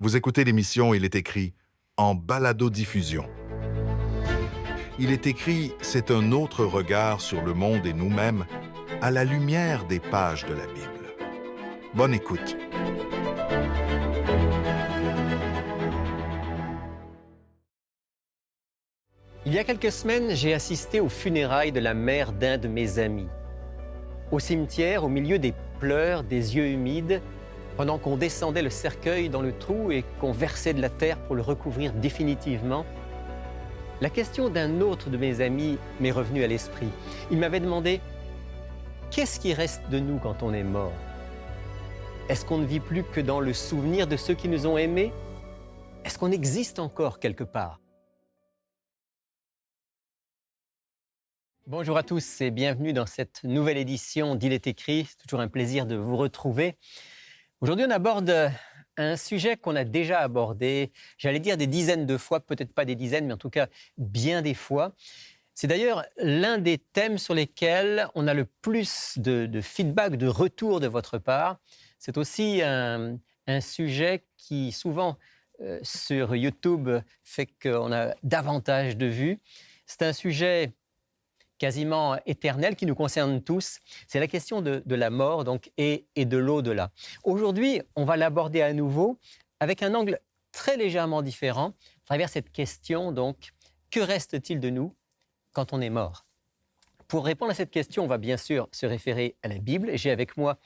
Vous écoutez l'émission Il est écrit en balado-diffusion. Il est écrit, c'est un autre regard sur le monde et nous-mêmes à la lumière des pages de la Bible. Bonne écoute. Il y a quelques semaines, j'ai assisté aux funérailles de la mère d'un de mes amis. Au cimetière, au milieu des pleurs, des yeux humides, pendant qu'on descendait le cercueil dans le trou et qu'on versait de la terre pour le recouvrir définitivement, la question d'un autre de mes amis m'est revenue à l'esprit. Il m'avait demandé « Qu'est-ce qui reste de nous quand on est mort? Est-ce qu'on ne vit plus que dans le souvenir de ceux qui nous ont aimés? Est-ce qu'on existe encore quelque part ?» Bonjour à tous et bienvenue dans cette nouvelle édition d'Il est écrit. C'est toujours un plaisir de vous retrouver. Aujourd'hui, on aborde un sujet qu'on a déjà abordé, j'allais dire des dizaines de fois, peut-être pas des dizaines, mais en tout cas bien des fois. C'est d'ailleurs l'un des thèmes sur lesquels on a le plus de feedback, de retour de votre part. C'est aussi un sujet qui souvent sur YouTube fait qu'on a davantage de vues. C'est un sujet quasiment éternel qui nous concerne tous. C'est la question de la mort donc, et de l'au-delà. Aujourd'hui, on va l'aborder à nouveau avec un angle très légèrement différent à travers cette question, donc, que reste-t-il de nous quand on est mort? Pour répondre à cette question, on va bien sûr se référer à la Bible. J'ai avec moi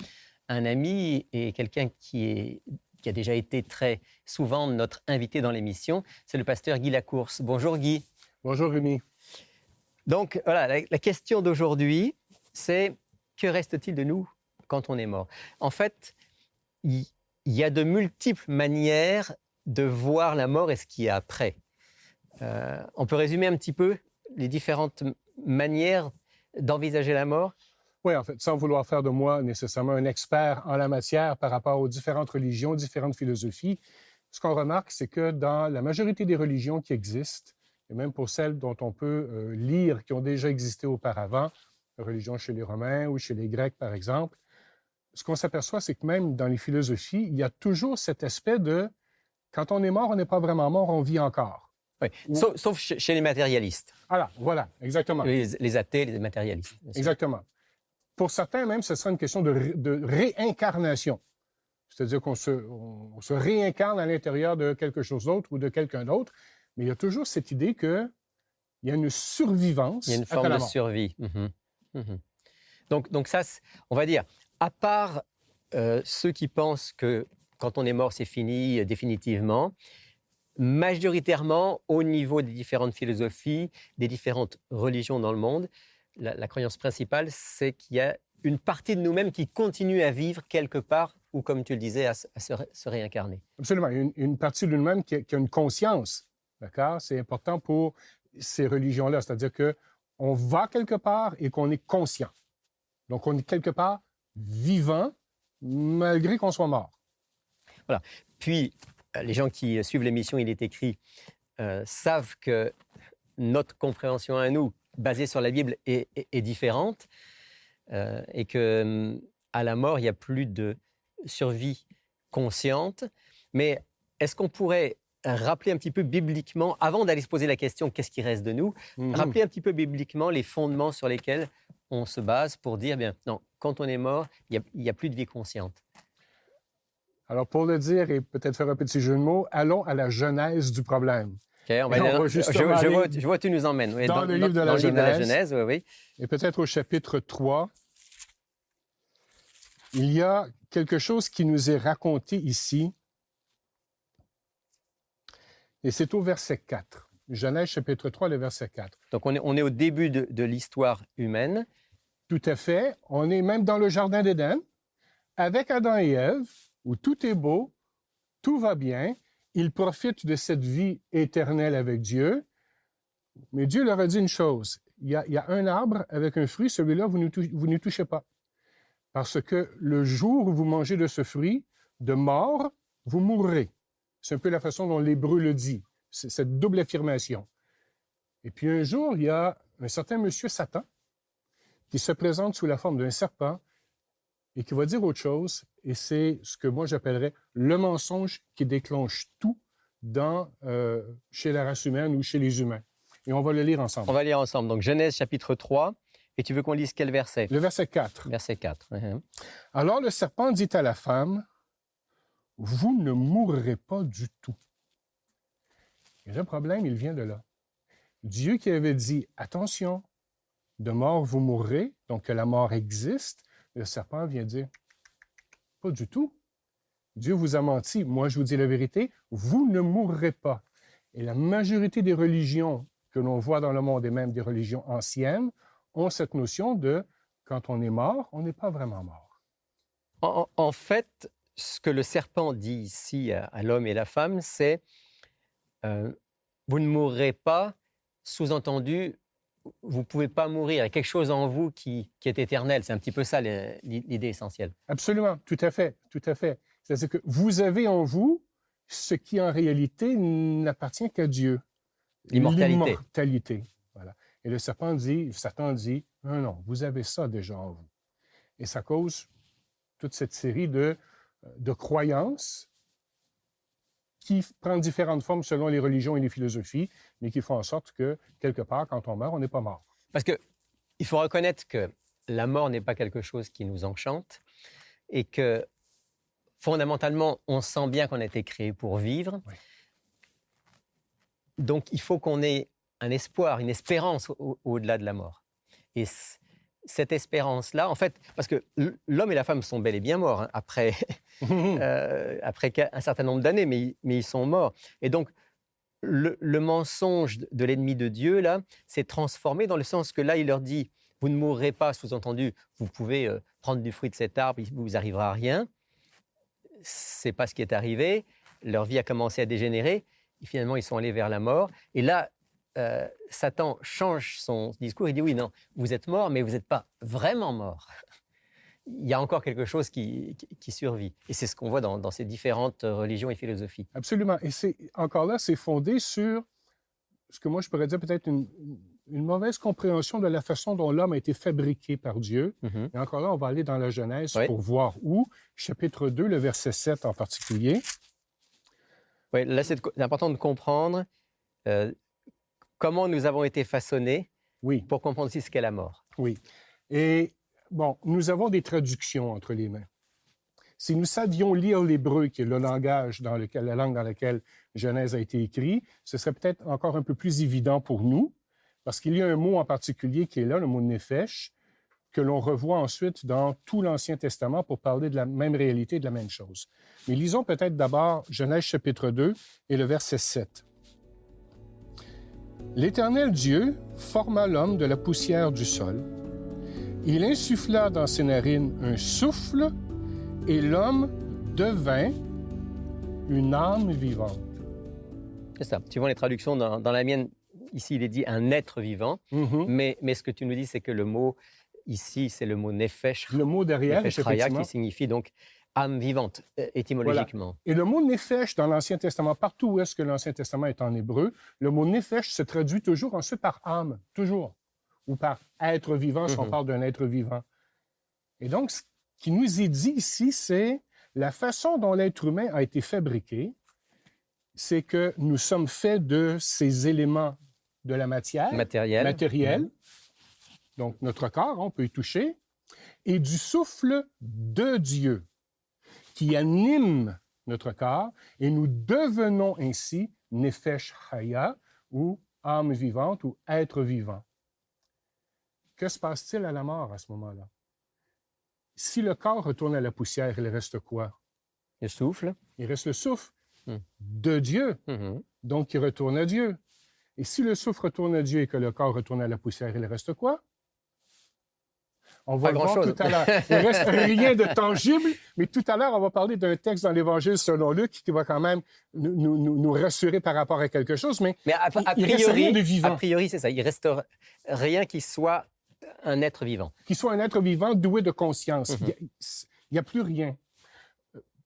un ami et quelqu'un qui a déjà été très souvent notre invité dans l'émission. C'est le pasteur Guy Lacourse. Bonjour Guy. Bonjour Rémi. Donc voilà, la question d'aujourd'hui, c'est que reste-t-il de nous quand on est mort? En fait, il y a de multiples manières de voir la mort et ce qu'il y a après. On peut résumer un petit peu les différentes manières d'envisager la mort? Oui, en fait, sans vouloir faire de moi nécessairement un expert en la matière par rapport aux différentes religions, différentes philosophies, ce qu'on remarque, c'est que dans la majorité des religions qui existent, et même pour celles dont on peut lire qui ont déjà existé auparavant, la religion chez les Romains ou chez les Grecs, par exemple, ce qu'on s'aperçoit, c'est que même dans les philosophies, il y a toujours cet aspect de quand on est mort, on n'est pas vraiment mort, on vit encore. Oui, sauf chez les matérialistes. Voilà, exactement. Les athées, les matérialistes. Exactement. Pour certains, même, ce sera une question de réincarnation. C'est-à-dire qu'on se réincarne à l'intérieur de quelque chose d'autre ou de quelqu'un d'autre, mais il y a toujours cette idée qu'il y a une survivance. Il y a une forme de survie. Donc ça, on va dire, à part ceux qui pensent que quand on est mort, c'est fini définitivement, majoritairement, au niveau des différentes philosophies, des différentes religions dans le monde, la croyance principale, c'est qu'il y a une partie de nous-mêmes qui continue à vivre quelque part ou, comme tu le disais, à se réincarner. Absolument. Une partie de nous-mêmes qui a une conscience. D'accord? C'est important pour ces religions-là. C'est-à-dire qu'on va quelque part et qu'on est conscient. Donc, on est quelque part vivant malgré qu'on soit mort. Voilà. Puis, les gens qui suivent l'émission Il est écrit savent que notre compréhension à nous, basée sur la Bible, est différente et qu'à la mort, il n'y a plus de survie consciente. Mais est-ce qu'on pourrait rappeler un petit peu bibliquement, avant d'aller se poser la question « qu'est-ce qui reste de nous », rappeler un petit peu bibliquement les fondements sur lesquels on se base pour dire, bien, non, quand on est mort, il n'y a plus de vie consciente. Alors, pour le dire et peut-être faire un petit jeu de mots, allons à la genèse du problème. Okay, je vois où tu nous emmènes. Oui, dans le livre de la Genèse, oui. Et peut-être au chapitre 3, il y a quelque chose qui nous est raconté ici. Et c'est au verset 4. Genèse chapitre 3, le verset 4. Donc, on est au début de l'histoire humaine. Tout à fait. On est même dans le jardin d'Éden, avec Adam et Ève, où tout est beau, tout va bien. Ils profitent de cette vie éternelle avec Dieu. Mais Dieu leur a dit une chose. Il y a un arbre avec un fruit, celui-là, vous n'y touchez pas. Parce que le jour où vous mangez de ce fruit, de mort, vous mourrez. C'est un peu la façon dont l'Hébreu le dit. C'est cette double affirmation. Et puis un jour, il y a un certain monsieur Satan qui se présente sous la forme d'un serpent et qui va dire autre chose, et c'est ce que moi j'appellerais le mensonge qui déclenche tout chez la race humaine ou chez les humains. Et on va le lire ensemble. On va lire ensemble. Donc, Genèse chapitre 3. Et tu veux qu'on lise quel verset? Le verset 4. Verset 4. Alors le serpent dit à la femme, « Vous ne mourrez pas du tout. » Et le problème, il vient de là. Dieu qui avait dit, « Attention, de mort vous mourrez », donc que la mort existe, le serpent vient dire, « Pas du tout. Dieu vous a menti. Moi, je vous dis la vérité, vous ne mourrez pas. » Et la majorité des religions que l'on voit dans le monde, et même des religions anciennes, ont cette notion de, quand on est mort, on n'est pas vraiment mort. En fait, ce que le serpent dit ici à l'homme et la femme, c'est vous ne mourrez pas, sous-entendu, vous ne pouvez pas mourir. Il y a quelque chose en vous qui est éternel. C'est un petit peu ça l'idée essentielle. Absolument, tout à fait, tout à fait. C'est-à-dire que vous avez en vous ce qui, en réalité, n'appartient qu'à Dieu. L'immortalité. L'immortalité, voilà. Et le Satan dit, non, non, vous avez ça déjà en vous. Et ça cause toute cette série de croyances qui prend différentes formes selon les religions et les philosophies, mais qui font en sorte que, quelque part, quand on meurt, on n'est pas mort. Parce qu'il faut reconnaître que la mort n'est pas quelque chose qui nous enchante et que, fondamentalement, on sent bien qu'on a été créé pour vivre. Oui. Donc, il faut qu'on ait un espoir, une espérance au-delà de la mort. Et cette espérance-là, en fait, parce que l'homme et la femme sont bel et bien morts après un certain nombre d'années, mais ils sont morts. Et donc, le mensonge de l'ennemi de Dieu, là, s'est transformé dans le sens que là, il leur dit, vous ne mourrez pas, sous-entendu, vous pouvez prendre du fruit de cet arbre, il ne vous arrivera rien. Ce n'est pas ce qui est arrivé. Leur vie a commencé à dégénérer. Et finalement, ils sont allés vers la mort. Et là, Satan change son discours. Il dit, oui, non, vous êtes mort, mais vous n'êtes pas vraiment mort. Il y a encore quelque chose qui survit. Et c'est ce qu'on voit dans ces différentes religions et philosophies. Absolument. Et encore là, c'est fondé sur ce que moi, je pourrais dire peut-être une mauvaise compréhension de la façon dont l'homme a été fabriqué par Dieu. Mm-hmm. Et encore là, on va aller dans la Genèse pour voir où. Chapitre 2, le verset 7 en particulier. Oui, là, c'est important de comprendre comment nous avons été façonnés pour comprendre aussi ce qu'est la mort. Oui. Et bon, nous avons des traductions entre les mains. Si nous savions lire l'hébreu, qui est le langage la langue dans laquelle Genèse a été écrit, ce serait peut-être encore un peu plus évident pour nous, parce qu'il y a un mot en particulier qui est là, le mot nefesh, que l'on revoit ensuite dans tout l'Ancien Testament pour parler de la même réalité, de la même chose. Mais lisons peut-être d'abord Genèse chapitre 2 et le verset 7. « L'Éternel Dieu forma l'homme de la poussière du sol. Il insuffla dans ses narines un souffle et l'homme devint une âme vivante. » C'est ça. Tu vois les traductions dans la mienne, ici il est dit un être vivant, mais ce que tu nous dis, c'est que le mot ici, c'est le mot nefesh. Le mot derrière, nefesh raya, qui signifie donc âme vivante, étymologiquement. Voilà. Et le mot nefesh dans l'Ancien Testament, partout où est-ce que l'Ancien Testament est en hébreu, le mot nefesh se traduit toujours ensuite par âme, toujours, ou par être vivant si on parle d'un être vivant. Et donc, ce qui nous est dit ici, c'est la façon dont l'être humain a été fabriqué, c'est que nous sommes faits de ces éléments de la matière, matérielle, donc notre corps, on peut y toucher, et du souffle de Dieu qui anime notre corps, et nous devenons ainsi nefesh chaya, ou âme vivante, ou être vivant. Que se passe-t-il à la mort à ce moment-là? Si le corps retourne à la poussière, il reste quoi? Le souffle. Il reste le souffle de Dieu, donc il retourne à Dieu. Et si le souffle retourne à Dieu et que le corps retourne à la poussière, il reste quoi? On va le voir tout à l'heure. Il ne reste rien de tangible, mais tout à l'heure, on va parler d'un texte dans l'Évangile selon Luc qui va quand même nous rassurer par rapport à quelque chose, mais il reste rien de vivant. A priori, c'est ça. Il ne reste rien qui soit un être vivant. Qui soit un être vivant doué de conscience. Il n'y a plus rien.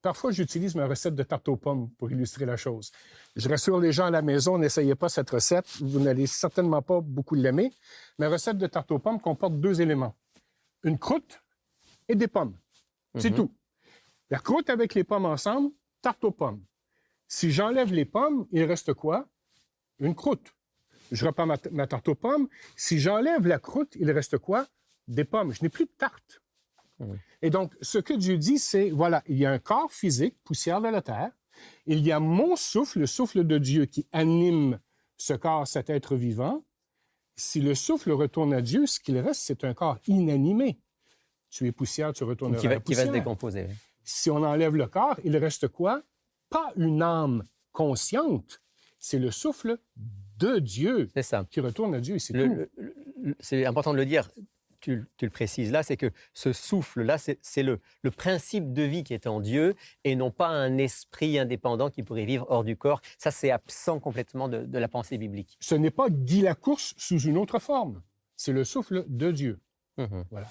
Parfois, j'utilise ma recette de tarte aux pommes pour illustrer la chose. Je rassure les gens à la maison, n'essayez pas cette recette. Vous n'allez certainement pas beaucoup l'aimer. Ma recette de tarte aux pommes comporte 2 éléments. Une croûte et des pommes. C'est tout. La croûte avec les pommes ensemble, tarte aux pommes. Si j'enlève les pommes, il reste quoi? Une croûte. Je reprends ma tarte aux pommes. Si j'enlève la croûte, il reste quoi? Des pommes. Je n'ai plus de tarte. Et donc, ce que Dieu dit, c'est, voilà, il y a un corps physique, poussière de la terre. Il y a mon souffle, le souffle de Dieu qui anime ce corps, cet être vivant. Si le souffle retourne à Dieu, ce qu'il reste, c'est un corps inanimé. Tu es poussière, tu retourneras à la poussière. Qui va se décomposer. Oui. Si on enlève le corps, il reste quoi? Pas une âme consciente, c'est le souffle de Dieu qui retourne à Dieu, et c'est tout. C'est important de le dire, tu le précises là, c'est que ce souffle-là, c'est le principe de vie qui est en Dieu et non pas un esprit indépendant qui pourrait vivre hors du corps. Ça, c'est absent complètement de la pensée biblique. Ce n'est pas Guy Lacourse sous une autre forme. C'est le souffle de Dieu. Voilà.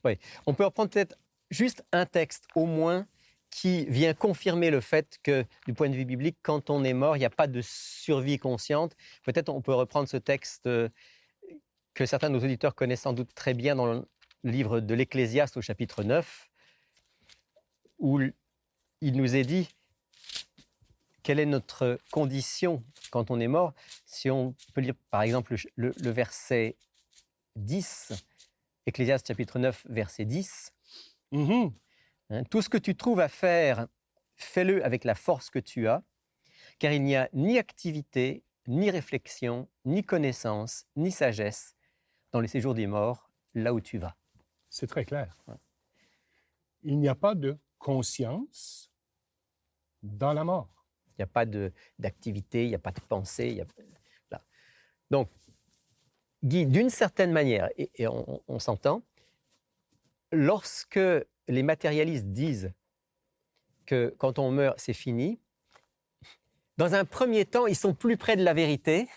Oui. On peut reprendre peut-être juste un texte au moins qui vient confirmer le fait que, du point de vue biblique, quand on est mort, il n'y a pas de survie consciente. Peut-être on peut reprendre ce texte que certains de nos auditeurs connaissent sans doute très bien dans le livre de l'Ecclésiaste au chapitre 9, où il nous est dit quelle est notre condition quand on est mort. Si on peut lire par exemple le verset 10, Ecclésiaste chapitre 9, verset 10. Tout ce que tu trouves à faire, fais-le avec la force que tu as, car il n'y a ni activité, ni réflexion, ni connaissance, ni sagesse dans les séjours des morts, là où tu vas. C'est très clair. Il n'y a pas de conscience dans la mort. Il n'y a pas d'activité, il n'y a pas de pensée. Là. Donc, Guy, d'une certaine manière, et on s'entend, lorsque les matérialistes disent que quand on meurt, c'est fini, dans un premier temps, ils sont plus près de la vérité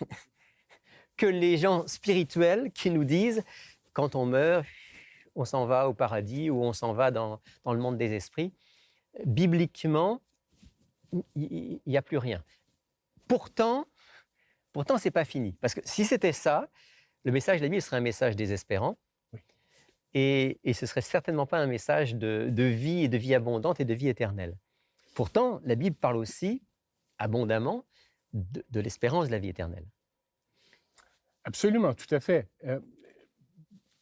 que les gens spirituels qui nous disent quand on meurt, on s'en va au paradis ou on s'en va dans le monde des esprits. Bibliquement, il n'y a plus rien. Pourtant, ce n'est pas fini. Parce que si c'était ça, le message de la Bible serait un message désespérant. Et ce ne serait certainement pas un message de vie et de vie abondante et de vie éternelle. Pourtant, la Bible parle aussi abondamment de l'espérance de la vie éternelle. Absolument, tout à fait.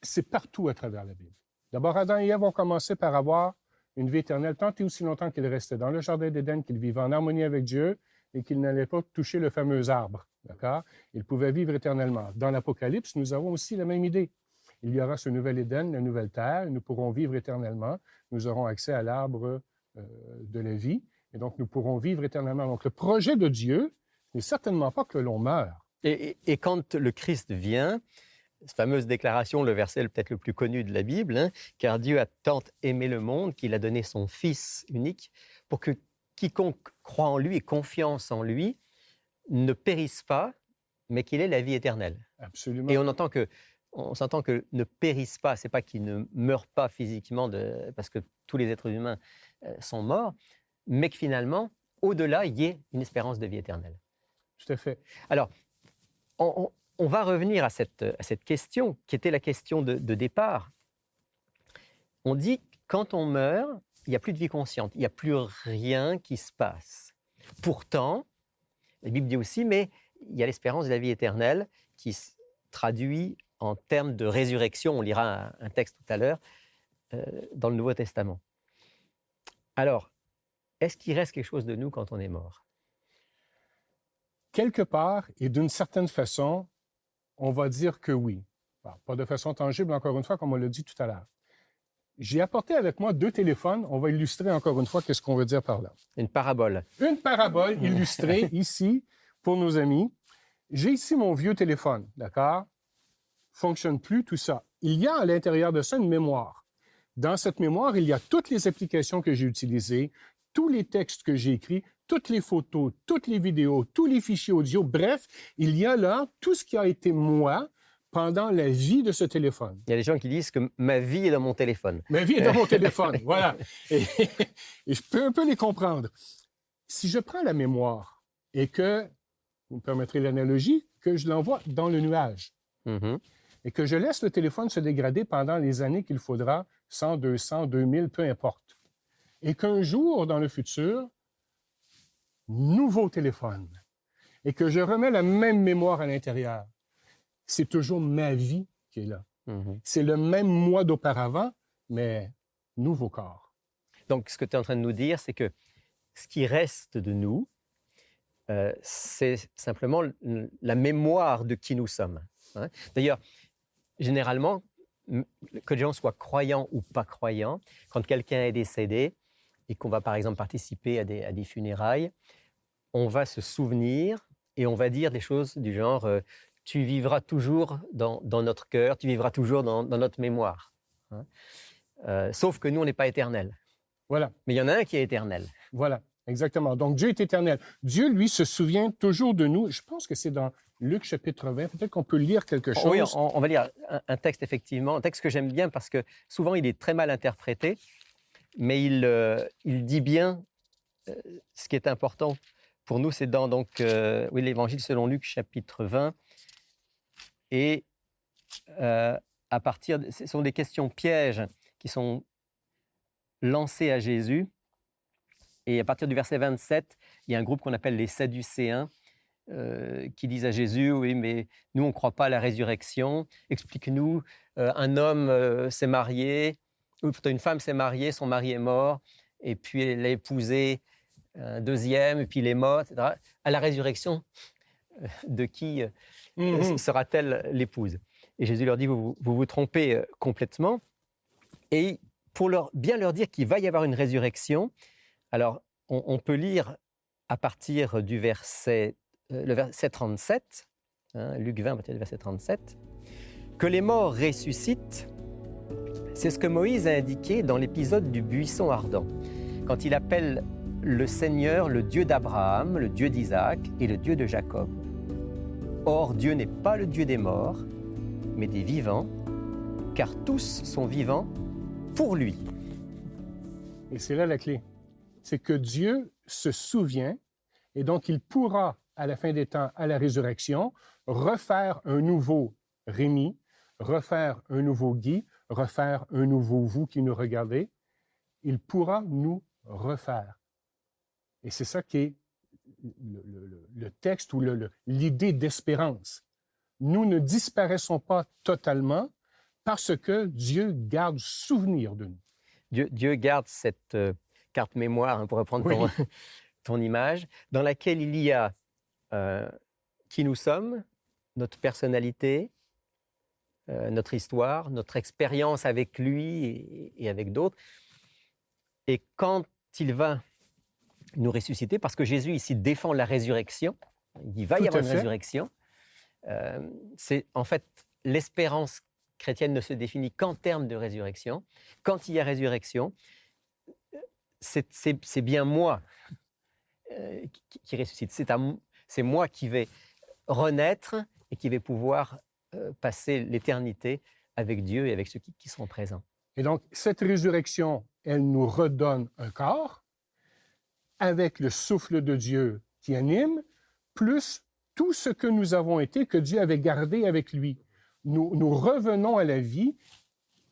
C'est partout à travers la Bible. D'abord, Adam et Ève ont commencé par avoir une vie éternelle tant et aussi longtemps qu'ils restaient dans le jardin d'Éden, qu'ils vivaient en harmonie avec Dieu et qu'ils n'allaient pas toucher le fameux arbre. D'accord? Ils pouvaient vivre éternellement. Dans l'Apocalypse, nous avons aussi la même idée. Il y aura ce nouvel Éden, la nouvelle terre, nous pourrons vivre éternellement, nous aurons accès à l'arbre de la vie, et donc nous pourrons vivre éternellement. Donc le projet de Dieu n'est certainement pas que l'on meure. Et quand le Christ vient, cette fameuse déclaration, le verset peut-être le plus connu de la Bible, car Dieu a tant aimé le monde qu'il a donné son Fils unique pour que quiconque croit en lui et confiance en lui ne périsse pas, mais qu'il ait la vie éternelle. Absolument. Et on s'entend que ne périsse pas, c'est pas qu'il ne meurt pas physiquement parce que tous les êtres humains sont morts, mais que finalement, au-delà, il y ait une espérance de vie éternelle. Tout à fait. Alors, on va revenir à cette question qui était la question de départ. On dit que quand on meurt, il n'y a plus de vie consciente, il n'y a plus rien qui se passe. Pourtant, la Bible dit aussi, mais il y a l'espérance de la vie éternelle qui se traduit en termes de résurrection. On lira un texte tout à l'heure dans le Nouveau Testament. Alors, est-ce qu'il reste quelque chose de nous quand on est mort? Quelque part, et d'une certaine façon, on va dire que oui. Bon, pas de façon tangible, encore une fois, comme on l'a dit tout à l'heure. J'ai apporté avec moi 2 téléphones. On va illustrer encore une fois qu'est-ce qu'on veut dire par là. Une parabole. Une parabole illustrée ici pour nos amis. J'ai ici mon vieux téléphone, d'accord? Fonctionne plus, tout ça. Il y a à l'intérieur de ça une mémoire. Dans cette mémoire, il y a toutes les applications que j'ai utilisées, tous les textes que j'ai écrits, toutes les photos, toutes les vidéos, tous les fichiers audio. Bref, il y a là tout ce qui a été moi pendant la vie de ce téléphone. Il y a des gens qui disent que ma vie est dans mon téléphone. Ma vie est dans mon téléphone, voilà. Et je peux un peu les comprendre. Si je prends la mémoire et que, vous me permettrez l'analogie, que je l'envoie dans le nuage et que je laisse le téléphone se dégrader pendant les années qu'il faudra, 100, 200, 2000, peu importe. et qu'un jour, dans le futur, nouveau téléphone, et que je remets la même mémoire à l'intérieur, c'est toujours ma vie qui est là. C'est le même moi d'auparavant, mais nouveau corps. Donc, ce que tu es en train de nous dire, c'est que ce qui reste de nous, c'est simplement la mémoire de qui nous sommes. Hein. D'ailleurs, généralement, que les gens soient croyants ou pas croyants, quand quelqu'un est décédé et qu'on va par exemple participer à des funérailles, on va se souvenir et on va dire des choses du genre tu vivras toujours dans notre cœur, tu vivras toujours dans notre mémoire. Hein. Sauf que nous, on n'est pas éternel. Voilà. Mais il y en a un qui est éternel. Voilà, exactement. Donc, Dieu est éternel. Dieu, lui, se souvient toujours de nous. Je pense que c'est dans Luc chapitre 20. Peut-être qu'on peut lire quelque chose. Oui, on va lire un texte, effectivement. Un texte que j'aime bien parce que souvent, il est très mal interprété, mais il dit bien ce qui est important pour nous. C'est dans l'Évangile selon Luc chapitre 20. Et ce sont des questions pièges qui sont lancées à Jésus. Et à partir du verset 27, il y a un groupe qu'on appelle les Sadducéens qui disent à Jésus, oui, mais nous, on ne croit pas à la résurrection. Explique-nous, un homme s'est marié, ou plutôt une femme s'est mariée, son mari est mort, et puis elle a épousé un deuxième, et puis il est mort, etc. À la résurrection, de qui sera-t-elle l'épouse? Et Jésus leur dit, vous vous trompez complètement. Et pour bien leur dire qu'il va y avoir une résurrection, alors on peut lire à partir du verset 37, hein, Luc 20, à partir du verset 37, que les morts ressuscitent, c'est ce que Moïse a indiqué dans l'épisode du buisson ardent, quand il appelle le Seigneur le Dieu d'Abraham, le Dieu d'Isaac et le Dieu de Jacob. Or, Dieu n'est pas le Dieu des morts, mais des vivants, car tous sont vivants pour lui. Et c'est là la clé. C'est que Dieu se souvient, et donc il pourra, à la fin des temps, à la résurrection, refaire un nouveau Rémi, refaire un nouveau Guy, refaire un nouveau vous qui nous regardez. Il pourra nous refaire. Et c'est ça qui est le texte ou l'idée d'espérance. Nous ne disparaissons pas totalement parce que Dieu garde souvenir de nous. Dieu garde cette carte mémoire, hein, pour reprendre ton image, dans laquelle il y a qui nous sommes, notre personnalité, notre histoire, notre expérience avec lui et avec d'autres. Et quand il va nous ressusciter, parce que Jésus ici défend la résurrection, il va y avoir une résurrection, c'est en fait l'espérance chrétienne ne se définit qu'en termes de résurrection. Quand il y a résurrection, c'est bien moi qui ressuscite. C'est moi qui vais renaître et qui vais pouvoir passer l'éternité avec Dieu et avec ceux qui seront présents. Et donc, cette résurrection, elle nous redonne un corps avec le souffle de Dieu qui anime, plus tout ce que nous avons été, que Dieu avait gardé avec lui. Nous revenons à la vie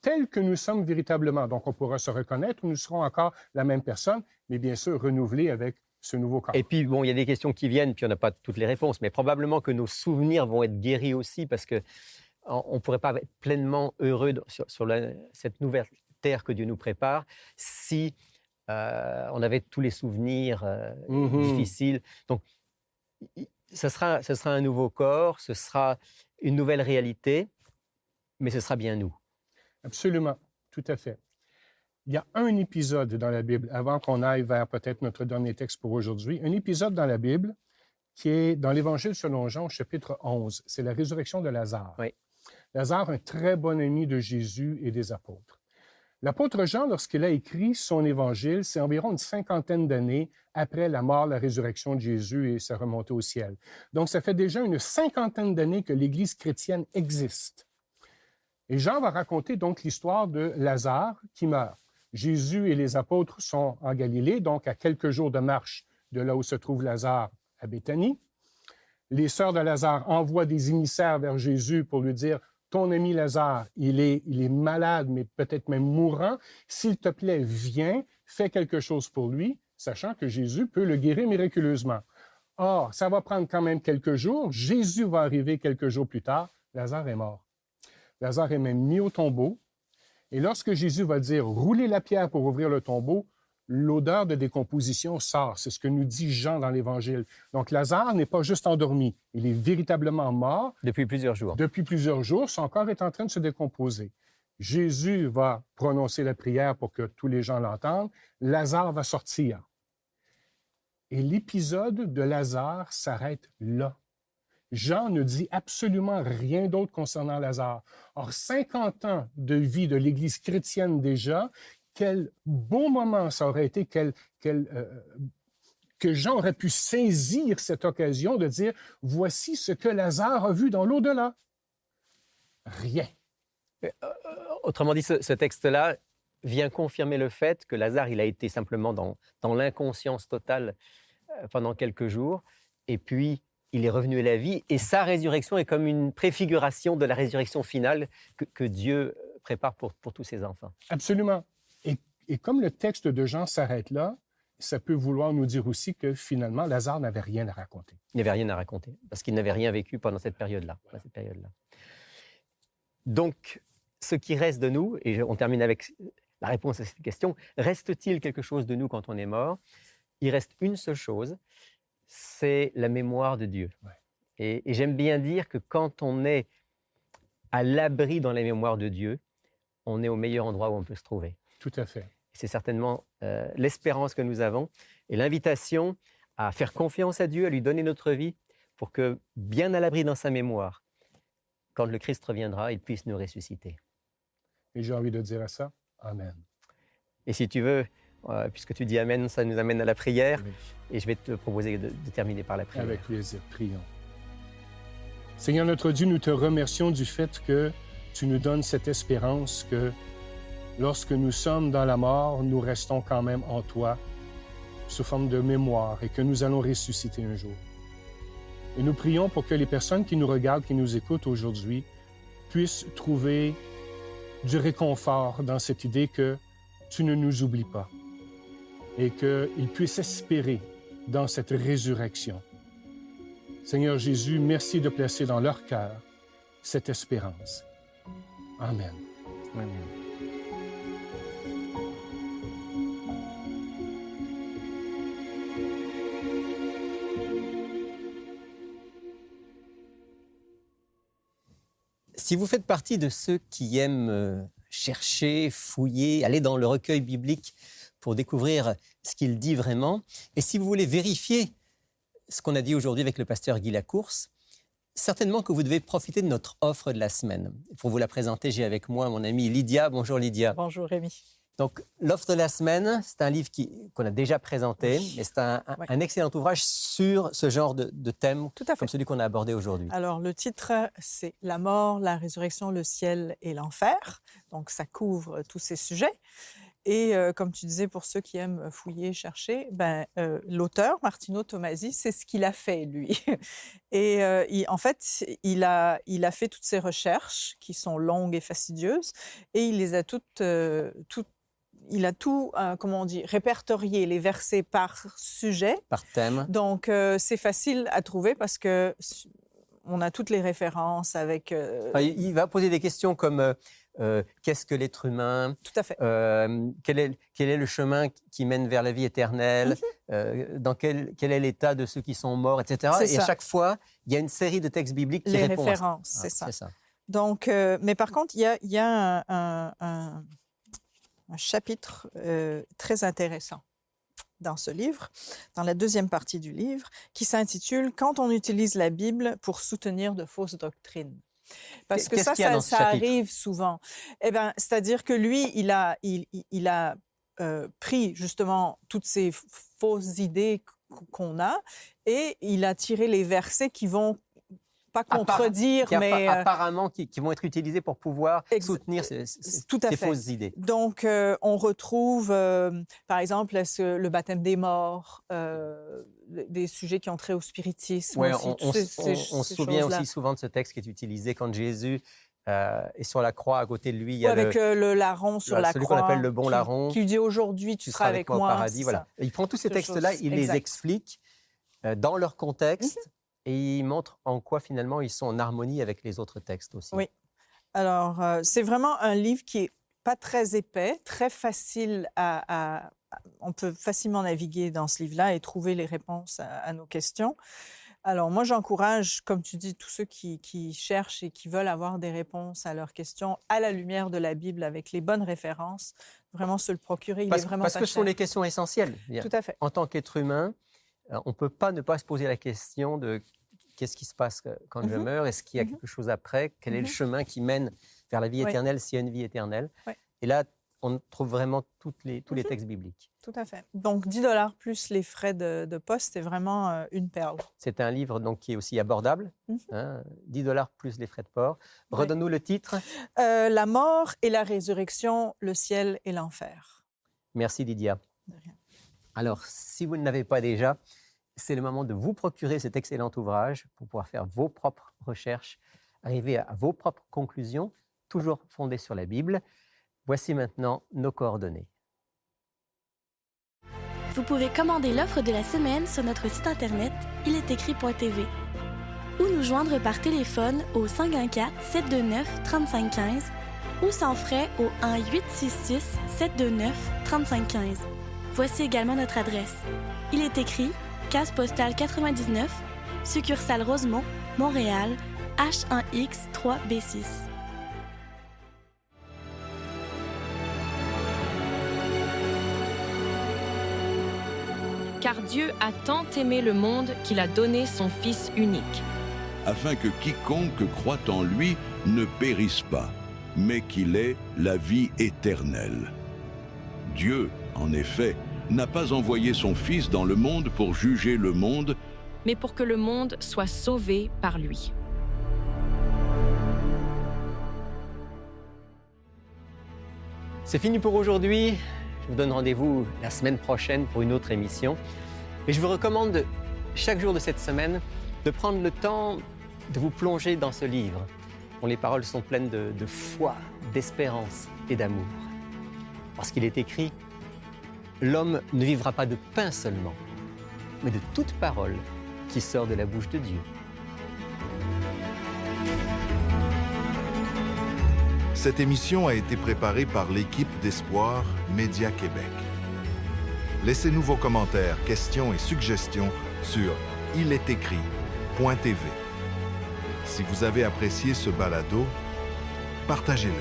telle que nous sommes véritablement. Donc, on pourra se reconnaître, nous serons encore la même personne, mais bien sûr renouvelés avec ce nouveau corps. Et puis, bon, il y a des questions qui viennent, puis on n'a pas toutes les réponses, mais probablement que nos souvenirs vont être guéris aussi, parce qu'on ne pourrait pas être pleinement heureux sur cette nouvelle terre que Dieu nous prépare si on avait tous les souvenirs difficiles. Donc, ce sera un nouveau corps, ce sera une nouvelle réalité, mais ce sera bien nous. Absolument, tout à fait. Il y a un épisode dans la Bible, avant qu'on aille vers peut-être notre dernier texte pour aujourd'hui, un épisode dans la Bible qui est dans l'Évangile selon Jean, chapitre 11. C'est la résurrection de Lazare. Oui. Lazare, un très bon ami de Jésus et des apôtres. L'apôtre Jean, lorsqu'il a écrit son Évangile, c'est environ une 50aine d'années après la mort, la résurrection de Jésus et sa remontée au ciel. Donc, ça fait déjà une 50aine d'années que l'Église chrétienne existe. Et Jean va raconter donc l'histoire de Lazare qui meurt. Jésus et les apôtres sont en Galilée, donc à quelques jours de marche de là où se trouve Lazare à Béthanie. Les sœurs de Lazare envoient des émissaires vers Jésus pour lui dire « Ton ami Lazare, il est malade, mais peut-être même mourant. S'il te plaît, viens, fait quelque chose pour lui, sachant que Jésus peut le guérir miraculeusement. Or, ça va prendre quand même quelques jours. Jésus va arriver quelques jours plus tard. Lazare est mort. Lazare est même mis au tombeau. Et lorsque Jésus va dire « roulez la pierre pour ouvrir le tombeau », l'odeur de décomposition sort. C'est ce que nous dit Jean dans l'Évangile. Donc, Lazare n'est pas juste endormi. Il est véritablement mort. Depuis plusieurs jours. Depuis plusieurs jours, son corps est en train de se décomposer. Jésus va prononcer la prière pour que tous les gens l'entendent. Lazare va sortir. Et l'épisode de Lazare s'arrête là. Jean ne dit absolument rien d'autre concernant Lazare. Or, 50 ans de vie de l'Église chrétienne déjà, quel beau moment ça aurait été que Jean aurait pu saisir cette occasion de dire « Voici ce que Lazare a vu dans l'au-delà. » Rien. Autrement dit, ce texte-là vient confirmer le fait que Lazare, il a été simplement dans l'inconscience totale pendant quelques jours, et puis il est revenu à la vie, et sa résurrection est comme une préfiguration de la résurrection finale que Dieu prépare pour tous ses enfants. Absolument. Et comme le texte de Jean s'arrête là, ça peut vouloir nous dire aussi que finalement, Lazare n'avait rien à raconter. Il n'avait rien à raconter, parce qu'il n'avait rien vécu pendant cette période-là. Donc, ce qui reste de nous, et on termine avec la réponse à cette question, reste-t-il quelque chose de nous quand on est mort? Il reste une seule chose, c'est la mémoire de Dieu. Ouais. Et j'aime bien dire que quand on est à l'abri dans la mémoire de Dieu, on est au meilleur endroit où on peut se trouver. Tout à fait. C'est certainement l'espérance que nous avons et l'invitation à faire confiance à Dieu, à lui donner notre vie pour que, bien à l'abri dans sa mémoire, quand le Christ reviendra, il puisse nous ressusciter. Et j'ai envie de dire à ça, Amen. Et si tu veux, puisque tu dis Amen, ça nous amène à la prière. Oui. Et je vais te proposer de terminer par la prière. Avec plaisir, prions. Seigneur notre Dieu, nous te remercions du fait que tu nous donnes cette espérance que lorsque nous sommes dans la mort, nous restons quand même en toi, sous forme de mémoire, et que nous allons ressusciter un jour. Et nous prions pour que les personnes qui nous regardent, qui nous écoutent aujourd'hui, puissent trouver du réconfort dans cette idée que tu ne nous oublies pas et qu'ils puissent espérer dans cette résurrection. Seigneur Jésus, merci de placer dans leur cœur cette espérance. Amen. Amen. Si vous faites partie de ceux qui aiment chercher, fouiller, aller dans le recueil biblique pour découvrir ce qu'il dit vraiment, et si vous voulez vérifier ce qu'on a dit aujourd'hui avec le pasteur Guy Lacourse, certainement que vous devez profiter de notre offre de la semaine. Pour vous la présenter, j'ai avec moi mon amie Lydia. Bonjour Lydia. Bonjour Rémi. Donc, l'offre de la semaine, c'est un livre qu'on a déjà présenté, mais c'est un excellent ouvrage sur ce genre de thème, comme celui qu'on a abordé aujourd'hui. Alors, le titre, c'est « La mort, la résurrection, le ciel et l'enfer ». Donc, ça couvre tous ces sujets. Et comme tu disais, pour ceux qui aiment fouiller, chercher, l'auteur, Martino Tomasi, c'est ce qu'il a fait, lui. Et en fait, il a fait toutes ces recherches qui sont longues et fastidieuses, et il les a il a tout, comment on dit, répertorié les versets par sujet. Par thème. Donc, c'est facile à trouver parce que on a toutes les références avec... Il va poser des questions comme qu'est-ce que l'être humain? Tout à fait. Quel est le chemin qui mène vers la vie éternelle? Dans quel est l'état de ceux qui sont morts, etc. Et à chaque fois, il y a une série de textes bibliques qui répondent. Les références, c'est ça. Donc, mais par contre, il y a un chapitre très intéressant dans ce livre, dans la deuxième partie du livre, qui s'intitule « Quand on utilise la Bible pour soutenir de fausses doctrines ». Parce que ça arrive souvent. Eh ben, c'est-à-dire que lui, il a pris justement toutes ces fausses idées qu'on a et il a tiré les versets qui vont pas contredire, mais apparemment qui vont être utilisés pour pouvoir soutenir ces fausses idées. Donc, on retrouve, par exemple, le baptême des morts, des sujets qui ont trait au spiritisme. Ouais, on se souvient aussi souvent de ce texte qui est utilisé quand Jésus et sur la croix, à côté de lui, il y Ou a avec le larron sur la celui croix. qu'on appelle le bon larron. Qui dit aujourd'hui, tu seras avec moi au paradis. c'est Voilà. ça. Il prend tous ces Ces textes-là, choses, il les exact. explique dans leur contexte et il montre en quoi finalement ils sont en harmonie avec les autres textes aussi. Oui. Alors, c'est vraiment un livre qui est pas très épais, très facile on peut facilement naviguer dans ce livre-là et trouver les réponses à nos questions. Alors, moi, j'encourage, comme tu dis, tous ceux qui cherchent et qui veulent avoir des réponses à leurs questions à la lumière de la Bible avec les bonnes références, vraiment se le procurer. Il est vraiment Parce pas que ce sont cher. les questions essentielles. Tout à fait. En tant qu'être humain, on ne peut pas ne pas se poser la question de qu'est-ce qui se passe quand je meurs? Est-ce qu'il y a quelque chose après? Quel est le chemin qui mène vers la vie Oui. éternelle s'il y a une vie éternelle? Oui. Et là, on trouve vraiment tous les textes bibliques. Tout à fait. Donc, 10$ plus les frais de poste, c'est vraiment une perle. C'est un livre donc, qui est aussi abordable. 10$ plus les frais de port. Redonne-nous le titre. La mort et la résurrection, le ciel et l'enfer. Merci Lydia. De rien. Alors, si vous ne l'avez pas déjà, c'est le moment de vous procurer cet excellent ouvrage pour pouvoir faire vos propres recherches, arriver à vos propres conclusions, toujours fondées sur la Bible. Voici maintenant nos coordonnées. Vous pouvez commander l'offre de la semaine sur notre site internet ilestécrit.tv ou nous joindre par téléphone au 514-729-3515 ou sans frais au 1-866-729-3515. Voici également notre adresse. Il est écrit, case postale 99, succursale Rosemont, Montréal, H1X 3B6. Car Dieu a tant aimé le monde qu'il a donné son Fils unique. Afin que quiconque croit en lui ne périsse pas, mais qu'il ait la vie éternelle. Dieu, en effet, n'a pas envoyé son Fils dans le monde pour juger le monde, mais pour que le monde soit sauvé par lui. C'est fini pour aujourd'hui. Je vous donne rendez-vous la semaine prochaine pour une autre émission. Et je vous recommande chaque jour de cette semaine de prendre le temps de vous plonger dans ce livre, dont les paroles sont pleines de foi, d'espérance et d'amour. Parce qu'il est écrit « L'homme ne vivra pas de pain seulement, mais de toute parole qui sort de la bouche de Dieu. » Cette émission a été préparée par l'équipe d'Espoir Média Québec. Laissez-nous vos commentaires, questions et suggestions sur ilestécrit.tv. Si vous avez apprécié ce balado, partagez-le.